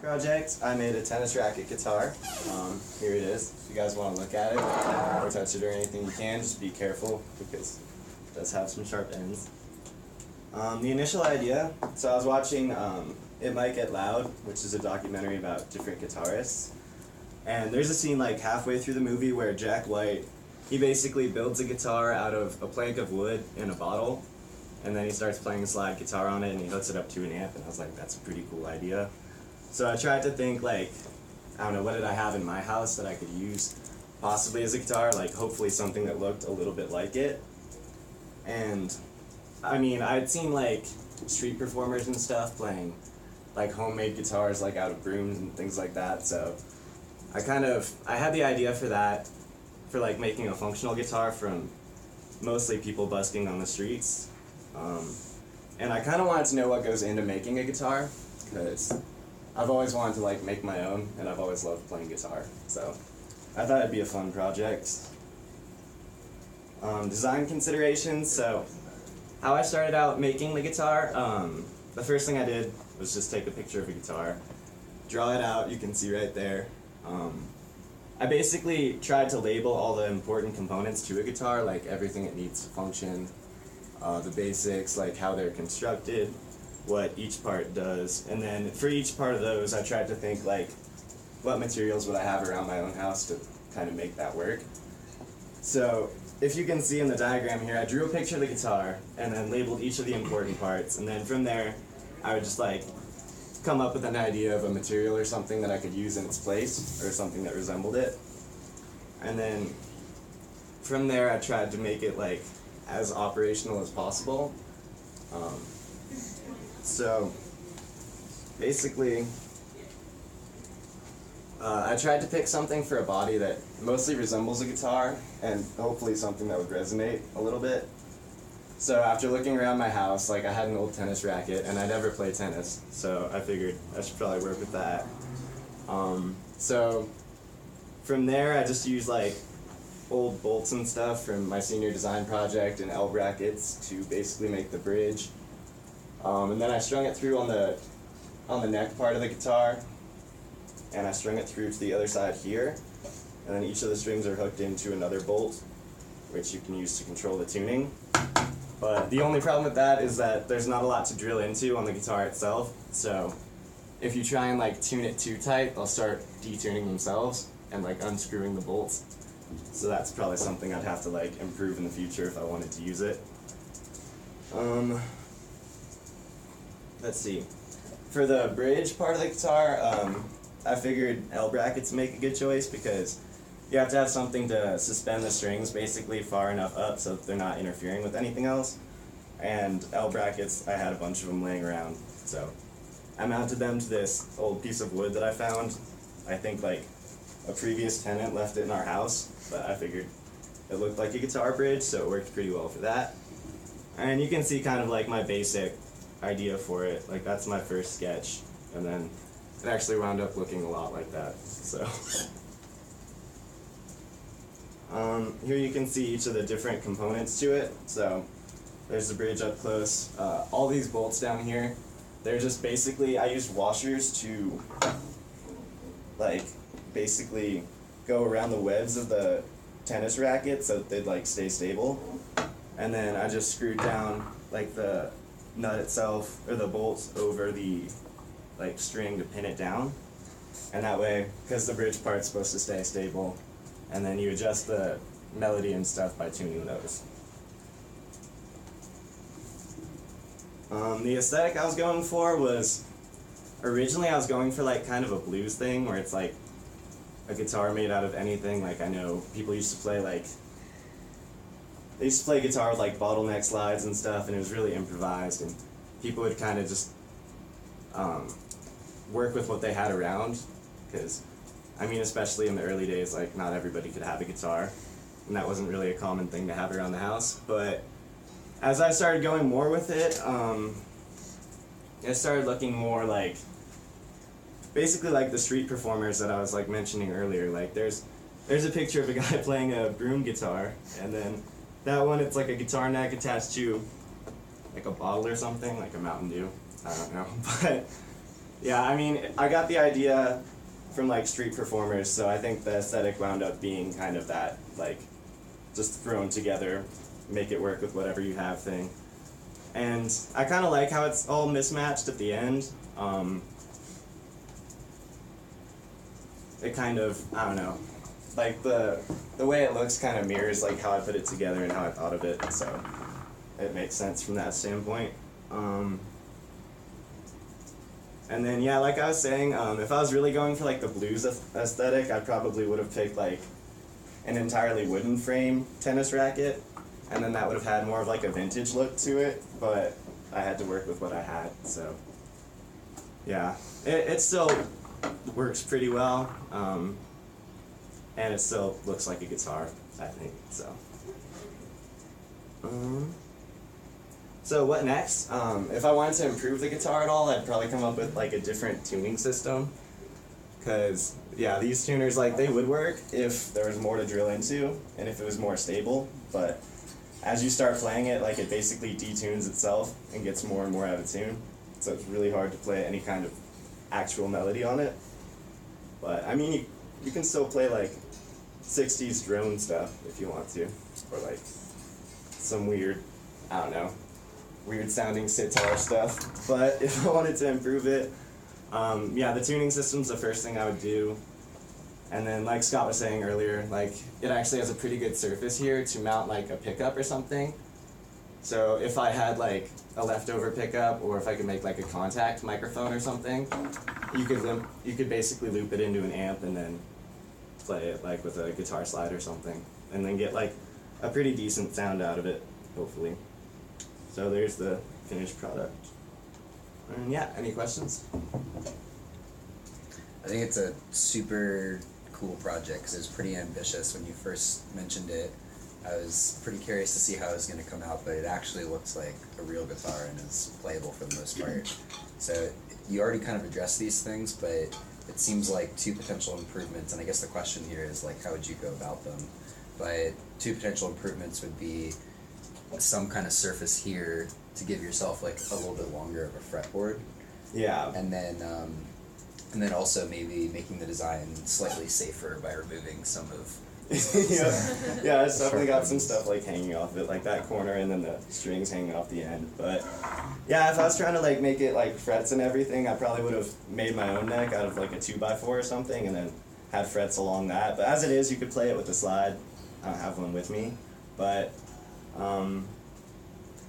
project, I made a tennis racket guitar. Here it is. If you guys want to look at it or touch it or anything, you can. Just be careful because it does have some sharp ends. The initial idea, so I was watching It Might Get Loud, which is a documentary about different guitarists. And there's a scene like halfway through the movie where Jack White, he basically builds a guitar out of a plank of wood in a bottle, and then he starts playing a slide guitar on it and he hooks it up to an amp, and I was like, that's a pretty cool idea. So I tried to think like, I don't know, what did I have in my house that I could use possibly as a guitar, like hopefully something that looked a little bit like it. And I mean, I'd seen like street performers and stuff playing like homemade guitars like out of brooms and things like that, so I had the idea for that, for like making a functional guitar from mostly people busking on the streets. And I kind of wanted to know what goes into making a guitar, because I've always wanted to like make my own, and I've always loved playing guitar, so I thought it'd be a fun project. Design considerations, so how I started out making the guitar, the first thing I did was just take a picture of a guitar, draw it out, you can see right there. I basically tried to label all the important components to a guitar, like everything it needs to function, the basics, like how they're constructed, what each part does, and then for each part of those I tried to think like what materials would I have around my own house to kind of make that work. So if you can see in the diagram here, I drew a picture of the guitar and then labeled each of the important parts, and then from there I would just like come up with an idea of a material or something that I could use in its place, or something that resembled it. And then from there I tried to make it like as operational as possible. So basically I tried to pick something for a body that mostly resembles a guitar, and hopefully something that would resonate a little bit. So after looking around my house, like I had an old tennis racket, and I never played tennis, so I figured I should probably work with that. So from there I just used like old bolts and stuff from my senior design project and L brackets to basically make the bridge. And then I strung it through on the neck part of the guitar, and I strung it through to the other side here, and then each of the strings are hooked into another bolt, which you can use to control the tuning. But the only problem with that is that there's not a lot to drill into on the guitar itself, so if you try and like tune it too tight, they'll start detuning themselves and like unscrewing the bolts. So that's probably something I'd have to like improve in the future if I wanted to use it. Let's see. For the bridge part of the guitar, I figured L brackets make a good choice because you have to have something to suspend the strings basically far enough up so that they're not interfering with anything else. And L brackets, I had a bunch of them laying around, so I mounted them to this old piece of wood that I found. I think like a previous tenant left it in our house, but I figured it looked like a guitar bridge, so it worked pretty well for that. And you can see kind of like my basic idea for it, like that's my first sketch, and then it actually wound up looking a lot like that, so. Here you can see each of the different components to it. So there's the bridge up close. All these bolts down here, they're just basically, I used washers to like basically go around the webs of the tennis racket so that they'd like stay stable. And then I just screwed down like the nut itself, or the bolts, over the like string to pin it down. And that way, because the bridge part's supposed to stay stable, and then you adjust the melody and stuff by tuning those. The aesthetic I was going for was, originally I was going for like kind of a blues thing where it's like a guitar made out of anything. Like I know people used to play like, they used to play guitar with like bottleneck slides and stuff, and it was really improvised, and people would kind of just work with what they had around, because I mean, especially in the early days, like not everybody could have a guitar, and that wasn't really a common thing to have around the house. But as I started going more with it, it started looking more like, basically like the street performers that I was like mentioning earlier. Like there's a picture of a guy playing a broom guitar, and then that one, it's like a guitar neck attached to like a bottle or something, like a Mountain Dew, I don't know. But Yeah, I mean, I got the idea from like street performers, so I think the aesthetic wound up being kind of that, like, just thrown together, make it work with whatever you have thing. And I kind of like how it's all mismatched at the end. It kind of, I don't know, like the way it looks kind of mirrors like how I put it together and how I thought of it, so it makes sense from that standpoint. And then, yeah, like I was saying, if I was really going for like the blues aesthetic, I probably would have picked like an entirely wooden frame tennis racket, and then that would have had more of like a vintage look to it, but I had to work with what I had, so yeah. It still works pretty well, and it still looks like a guitar, I think, so. So what next? If I wanted to improve the guitar at all, I'd probably come up with like a different tuning system. Cause yeah, these tuners, like, they would work if there was more to drill into and if it was more stable, but as you start playing it, like, it basically detunes itself and gets more and more out of tune. So it's really hard to play any kind of actual melody on it. But I mean, you can still play like 60s drone stuff if you want to, or like some weird, I don't know, weird sounding sitar stuff. But if I wanted to improve it, yeah, the tuning system's the first thing I would do. And then, like Scott was saying earlier, like, it actually has a pretty good surface here to mount like a pickup or something. So if I had like a leftover pickup, or if I could make like a contact microphone or something, you could basically loop it into an amp and then play it like with a guitar slide or something, and then get like a pretty decent sound out of it, hopefully. So there's the finished product. And yeah, any questions? I think it's a super cool project because it was pretty ambitious. When you first mentioned it, I was pretty curious to see how it was going to come out, but it actually looks like a real guitar and is playable for the most part. So you already kind of addressed these things, but it seems like two potential improvements, and I guess the question here is like, how would you go about them? But two potential improvements would be some kind of surface here to give yourself like a little bit longer of a fretboard. Yeah. And then also maybe making the design slightly safer by removing some of yeah, it's definitely got some stuff like hanging off it, like that corner, and then the strings hanging off the end. But yeah, if I was trying to like make it like frets and everything, I probably would have made my own neck out of like a 2x4 or something, and then had frets along that. But as it is, you could play it with the slide. I don't have one with me, but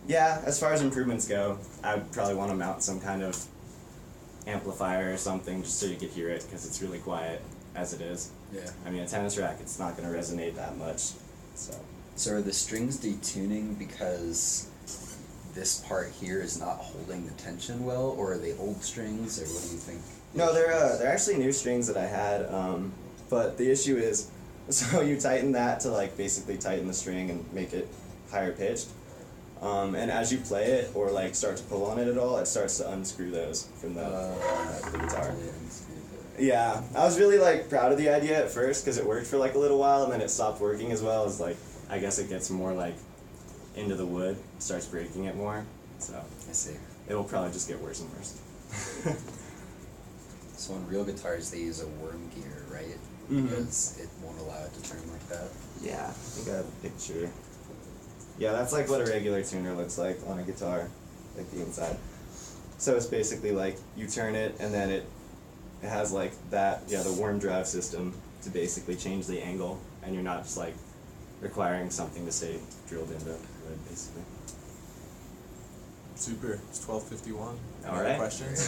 yeah, as far as improvements go, I'd probably want to mount some kind of amplifier or something just so you could hear it, because it's really quiet as it is. Yeah. I mean, a tennis racket's not going to resonate that much, so. So are the strings detuning because this part here is not holding the tension well, or are they old strings, or what do you think? No, they're actually new strings that I had, but the issue is, so you tighten that to like basically tighten the string and make it higher pitched, and as you play it or like start to pull on it at all, it starts to unscrew those from the guitar. Yeah, I was really like proud of the idea at first because it worked for like a little while, and then it stopped working as well as like, I guess it gets more like into the wood, starts breaking it more, so I see. It'll probably just get worse and worse. So on real guitars they use a worm gear, right? Mm-hmm. Because it won't allow it to turn like that. Yeah, I think I have a picture. Yeah, that's like what a regular tuner looks like on a guitar, like the inside. So it's basically like you turn it and then it has like that, yeah, the worm drive system to basically change the angle, and you're not just like requiring something to stay drilled into wood, basically. Super. It's 12:51. All right. Questions?